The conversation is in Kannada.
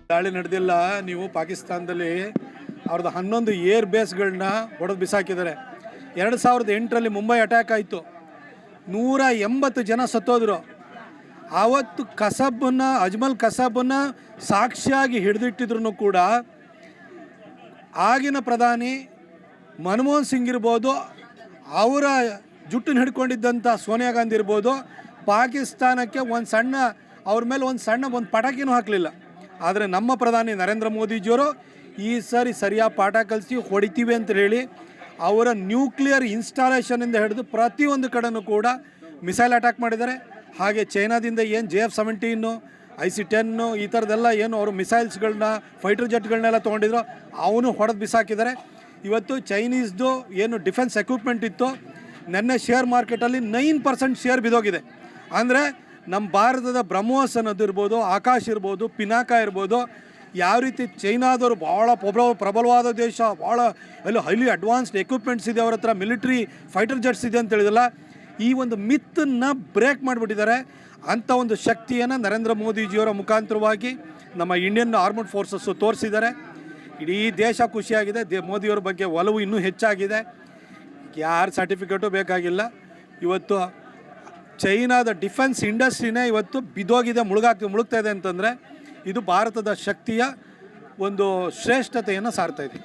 ದಾಳಿ ನಡೆದಿಲ್ಲ. ನೀವು ಪಾಕಿಸ್ತಾನದಲ್ಲಿ ಅವ್ರದ್ದು 11 ಏರ್ ಬೇಸ್ಗಳನ್ನ ಹೊಡೆದು ಬಿಸಾಕಿದ್ದಾರೆ. 2008ರಲ್ಲಿ ಮುಂಬೈ ಅಟ್ಯಾಕ್ ಆಯಿತು, 180 ಜನ ಸತ್ತೋದ್ರು. ಆವತ್ತು ಅಜ್ಮಲ್ ಕಸಬನ್ನು ಸಾಕ್ಷಿಯಾಗಿ ಹಿಡಿದಿಟ್ಟಿದ್ರು ಕೂಡ ಆಗಿನ ಪ್ರಧಾನಿ ಮನಮೋಹನ್ ಸಿಂಗ್ ಇರ್ಬೋದು, ಅವರ ಜುಟ್ಟನ್ನು ಹಿಡ್ಕೊಂಡಿದ್ದಂಥ ಸೋನಿಯಾ ಗಾಂಧಿ ಇರ್ಬೋದು, ಪಾಕಿಸ್ತಾನಕ್ಕೆ ಅವ್ರ ಮೇಲೆ ಒಂದು ಪಟಾಕಿನೂ ಹಾಕಲಿಲ್ಲ. ಆದರೆ ನಮ್ಮ ಪ್ರಧಾನಿ ನರೇಂದ್ರ ಮೋದಿಜಿಯವರು ಈ ಸರಿಯಾದ ಪಾಠ ಕಲಿಸಿ ಹೊಡಿತೀವಿ ಅಂತ ಹೇಳಿ ಅವರ ನ್ಯೂಕ್ಲಿಯರ್ ಇನ್ಸ್ಟಾಲೇಷನಿಂದ ಹಿಡಿದು ಪ್ರತಿಯೊಂದು ಕಡೆನೂ ಕೂಡ ಮಿಸೈಲ್ ಅಟ್ಯಾಕ್ ಮಾಡಿದ್ದಾರೆ. ಹಾಗೆ ಚೈನಾದಿಂದ ಏನು JF-17 IC-10 ಈ ಥರದ್ದೆಲ್ಲ ಏನು ಅವರು ಮಿಸೈಲ್ಸ್ಗಳನ್ನ ಫೈಟರ್ ಜೆಟ್ಗಳನ್ನೆಲ್ಲ ತೊಗೊಂಡಿದ್ರು ಅವನು ಹೊಡೆದು ಬಿಸಾಕಿದ್ದಾರೆ. ಇವತ್ತು ಚೈನೀಸ್ದು ಏನು ಡಿಫೆನ್ಸ್ ಎಕ್ವಿಪ್ಮೆಂಟ್ ಇತ್ತು, ನೆನ್ನೆ ಶೇರ್ ಮಾರ್ಕೆಟಲ್ಲಿ 9% ಶೇರ್ ಬಿದ್ದೋಗಿದೆ. ಅಂದರೆ ನಮ್ಮ ಭಾರತದ ಬ್ರಹ್ಮೋಸ್ ಅನ್ನೋದು ಇರ್ಬೋದು, ಆಕಾಶ್ ಇರ್ಬೋದು, ಪಿನಾಕ ಇರ್ಬೋದು, ಯಾವ ರೀತಿ ಚೈನಾದವರು ಭಾಳ ಪ್ರಬಲವಾದ ದೇಶ, ಭಾಳ ಹೈಲಿ ಅಡ್ವಾನ್ಸ್ಡ್ ಎಕ್ವಿಪ್ಮೆಂಟ್ಸ್ ಇದೆ, ಅವ್ರ ಹತ್ರ ಮಿಲಿಟ್ರಿ ಫೈಟರ್ ಜೆಟ್ಸ್ ಇದೆ ಅಂತ ಹೇಳಿದಲ್ಲ, ಈ ಒಂದು ಮಿತ್ತನ್ನು ಬ್ರೇಕ್ ಮಾಡಿಬಿಟ್ಟಿದ್ದಾರೆ. ಅಂಥ ಒಂದು ಶಕ್ತಿಯನ್ನು ನರೇಂದ್ರ ಮೋದಿಜಿಯವರ ಮುಖಾಂತರವಾಗಿ ನಮ್ಮ ಇಂಡಿಯನ್ ಆರ್ಮಡ್ ಫೋರ್ಸಸ್ಸು ತೋರಿಸಿದ್ದಾರೆ. ಇಡೀ ದೇಶ ಖುಷಿಯಾಗಿದೆ. ಮೋದಿಯವರ ಬಗ್ಗೆ ಒಲವು ಇನ್ನೂ ಹೆಚ್ಚಾಗಿದೆ. ಯಾರ ಸರ್ಟಿಫಿಕೇಟು ಬೇಕಾಗಿಲ್ಲ. ಇವತ್ತು ಚೈನಾದ ಡಿಫೆನ್ಸ್ ಇಂಡಸ್ಟ್ರಿನೇ ಇವತ್ತು ಬಿದ್ದೋಗಿದೆ, ಮುಳುಗ್ತಾ ಇದೆ ಅಂತಂದರೆ ಇದು ಭಾರತದ ಶಕ್ತಿಯ ಒಂದು ಶ್ರೇಷ್ಠತೆಯನ್ನು ಸಾರ್ತಾ ಇದೆ.